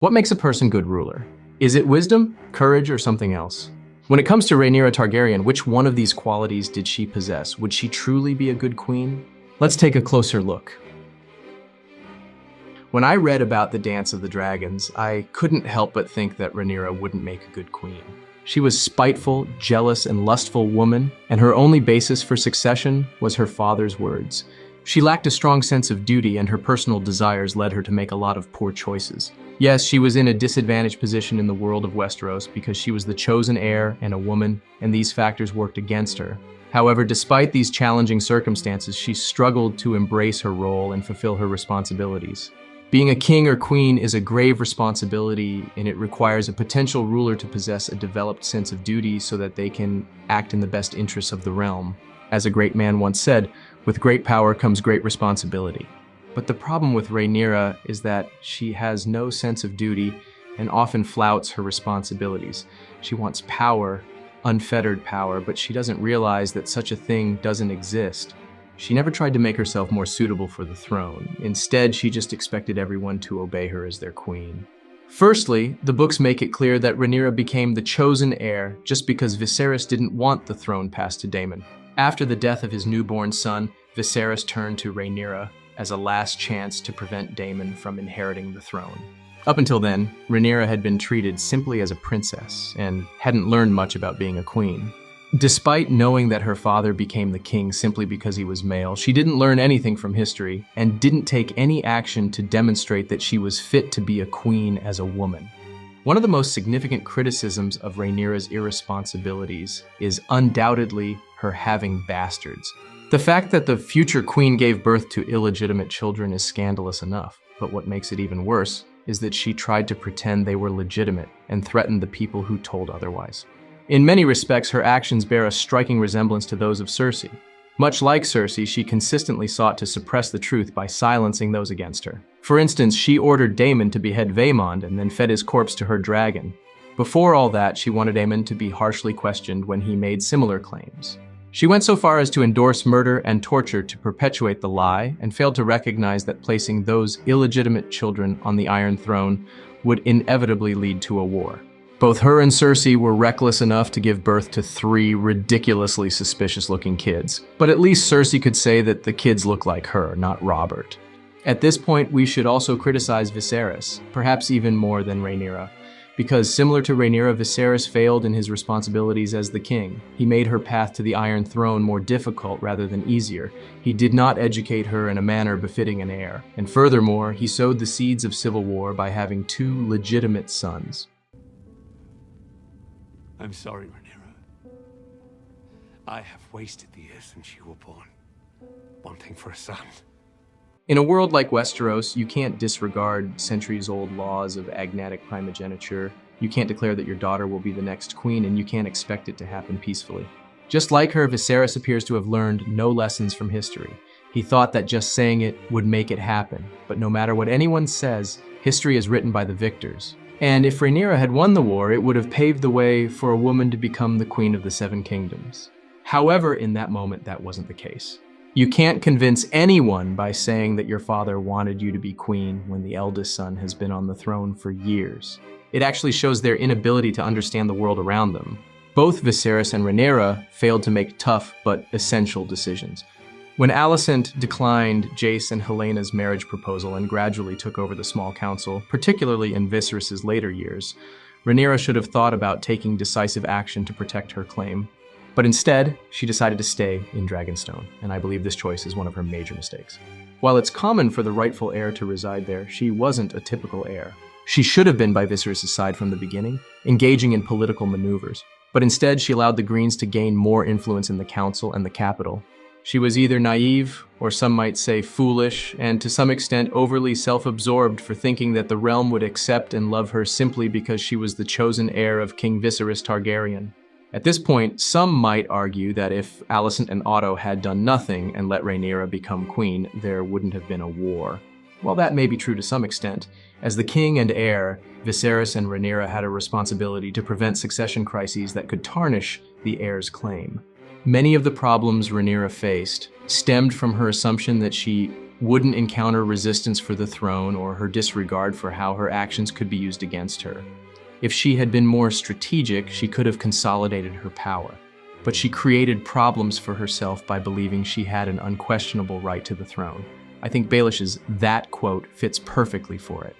What makes a person good ruler? Is it wisdom, courage, or something else? When it comes to Rhaenyra Targaryen, which one of these qualities did she possess? Would she truly be a good queen? Let's take a closer look. When I read about the Dance of the Dragons, I couldn't help but think that Rhaenyra wouldn't make a good queen. She was spiteful, jealous, and lustful woman, and her only basis for succession was her father's words. She lacked a strong sense of duty, and her personal desires led her to make a lot of poor choices. Yes, she was in a disadvantaged position in the world of Westeros because she was the chosen heir and a woman, and these factors worked against her. However, despite these challenging circumstances, she struggled to embrace her role and fulfill her responsibilities. Being a king or queen is a grave responsibility, and it requires a potential ruler to possess a developed sense of duty so that they can act in the best interests of the realm. As a great man once said, with great power comes great responsibility. But the problem with Rhaenyra is that she has no sense of duty and often flouts her responsibilities. She wants power, unfettered power, but she doesn't realize that such a thing doesn't exist. She never tried to make herself more suitable for the throne. Instead, she just expected everyone to obey her as their queen. Firstly, the books make it clear that Rhaenyra became the chosen heir just because Viserys didn't want the throne passed to Daemon. After the death of his newborn son, Viserys turned to Rhaenyra as a last chance to prevent Daemon from inheriting the throne. Up until then, Rhaenyra had been treated simply as a princess and hadn't learned much about being a queen. Despite knowing that her father became the king simply because he was male, she didn't learn anything from history and didn't take any action to demonstrate that she was fit to be a queen as a woman. One of the most significant criticisms of Rhaenyra's irresponsibilities is undoubtedly her having bastards. The fact that the future queen gave birth to illegitimate children is scandalous enough, but what makes it even worse is that she tried to pretend they were legitimate and threatened the people who told otherwise. In many respects, her actions bear a striking resemblance to those of Cersei. Much like Cersei, she consistently sought to suppress the truth by silencing those against her. For instance, she ordered Daemon to behead Vaemond and then fed his corpse to her dragon. Before all that, she wanted Daemon to be harshly questioned when he made similar claims. She went so far as to endorse murder and torture to perpetuate the lie and failed to recognize that placing those illegitimate children on the Iron Throne would inevitably lead to a war. Both her and Cersei were reckless enough to give birth to 3 ridiculously suspicious-looking kids. But at least Cersei could say that the kids look like her, not Robert. At this point, we should also criticize Viserys, perhaps even more than Rhaenyra, because similar to Rhaenyra, Viserys failed in his responsibilities as the king. He made her path to the Iron Throne more difficult rather than easier. He did not educate her in a manner befitting an heir. And furthermore, he sowed the seeds of civil war by having 2 legitimate sons. I'm sorry, Rhaenyra. I have wasted the years since you were born, wanting for a son. In a world like Westeros, you can't disregard centuries-old laws of agnatic primogeniture. You can't declare that your daughter will be the next queen, and you can't expect it to happen peacefully. Just like her, Viserys appears to have learned no lessons from history. He thought that just saying it would make it happen, but no matter what anyone says, history is written by the victors. And if Rhaenyra had won the war, it would have paved the way for a woman to become the queen of the 7 kingdoms. However, in that moment, that wasn't the case. You can't convince anyone by saying that your father wanted you to be queen when the eldest son has been on the throne for years. It actually shows their inability to understand the world around them. Both Viserys and Rhaenyra failed to make tough but essential decisions. When Alicent declined Jace and Helena's marriage proposal and gradually took over the small council, particularly in Viserys' later years, Rhaenyra should have thought about taking decisive action to protect her claim. But instead, she decided to stay in Dragonstone, and I believe this choice is one of her major mistakes. While it's common for the rightful heir to reside there, she wasn't a typical heir. She should have been by Viserys' side from the beginning, engaging in political maneuvers. But instead, she allowed the Greens to gain more influence in the council and the capital. She was either naive, or some might say foolish, and to some extent overly self-absorbed for thinking that the realm would accept and love her simply because she was the chosen heir of King Viserys Targaryen. At this point, some might argue that if Alicent and Otto had done nothing and let Rhaenyra become queen, there wouldn't have been a war. While that may be true to some extent, as the king and heir, Viserys and Rhaenyra had a responsibility to prevent succession crises that could tarnish the heir's claim. Many of the problems Rhaenyra faced stemmed from her assumption that she wouldn't encounter resistance for the throne or her disregard for how her actions could be used against her. If she had been more strategic, she could have consolidated her power. But she created problems for herself by believing she had an unquestionable right to the throne. I think Baelish's "that" quote fits perfectly for it.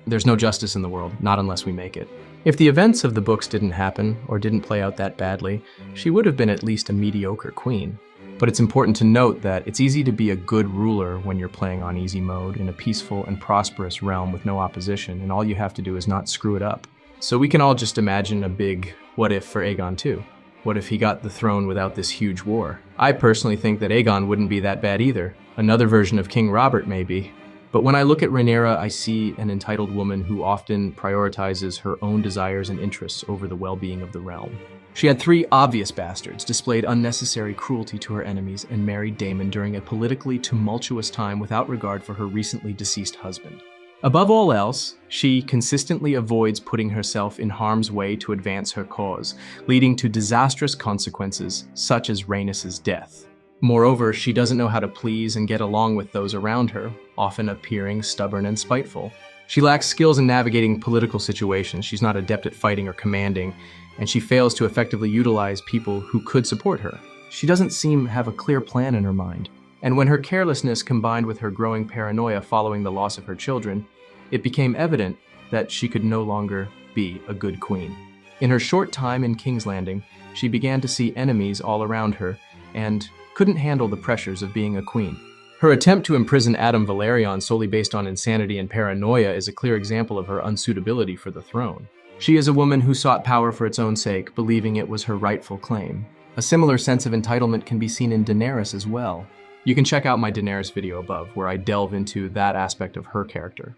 There's no justice in the world, not unless we make it. If the events of the books didn't happen, or didn't play out that badly, she would have been at least a mediocre queen. But it's important to note that it's easy to be a good ruler when you're playing on easy mode in a peaceful and prosperous realm with no opposition, and all you have to do is not screw it up. So we can all just imagine a big what if for Aegon too. What if he got the throne without this huge war? I personally think that Aegon wouldn't be that bad either. Another version of King Robert, maybe. But when I look at Rhaenyra, I see an entitled woman who often prioritizes her own desires and interests over the well-being of the realm. She had 3 obvious bastards, displayed unnecessary cruelty to her enemies, and married Daemon during a politically tumultuous time without regard for her recently deceased husband. Above all else, she consistently avoids putting herself in harm's way to advance her cause, leading to disastrous consequences such as Rhaenys's death. Moreover, she doesn't know how to please and get along with those around her, often appearing stubborn and spiteful. She lacks skills in navigating political situations, she's not adept at fighting or commanding, and she fails to effectively utilize people who could support her. She doesn't seem to have a clear plan in her mind. And when her carelessness combined with her growing paranoia following the loss of her children, it became evident that she could no longer be a good queen. In her short time in King's Landing, she began to see enemies all around her and couldn't handle the pressures of being a queen. Her attempt to imprison Adam Valerion solely based on insanity and paranoia is a clear example of her unsuitability for the throne. She is a woman who sought power for its own sake, believing it was her rightful claim. A similar sense of entitlement can be seen in Daenerys as well. You can check out my Daenerys video above, where I delve into that aspect of her character.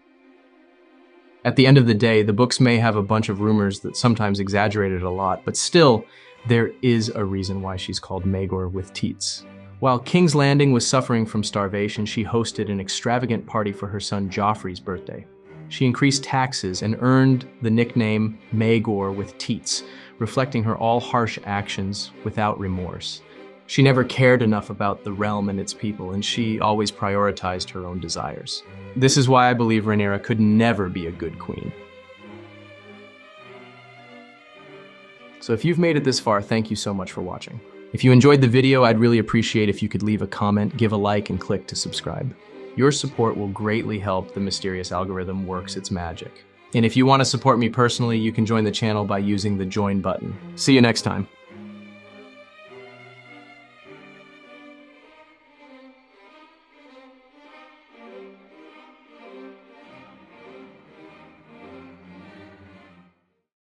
At the end of the day, the books may have a bunch of rumors that sometimes exaggerate it a lot, but still, there is a reason why she's called Maegor with teats. While King's Landing was suffering from starvation, she hosted an extravagant party for her son Joffrey's birthday. She increased taxes and earned the nickname Maegor with teats, reflecting her all-harsh actions without remorse. She never cared enough about the realm and its people, and she always prioritized her own desires. This is why I believe Rhaenyra could never be a good queen. So if you've made it this far, thank you so much for watching. If you enjoyed the video, I'd really appreciate if you could leave a comment, give a like, and click to subscribe. Your support will greatly help the mysterious algorithm works its magic. And if you want to support me personally, you can join the channel by using the join button. See you next time.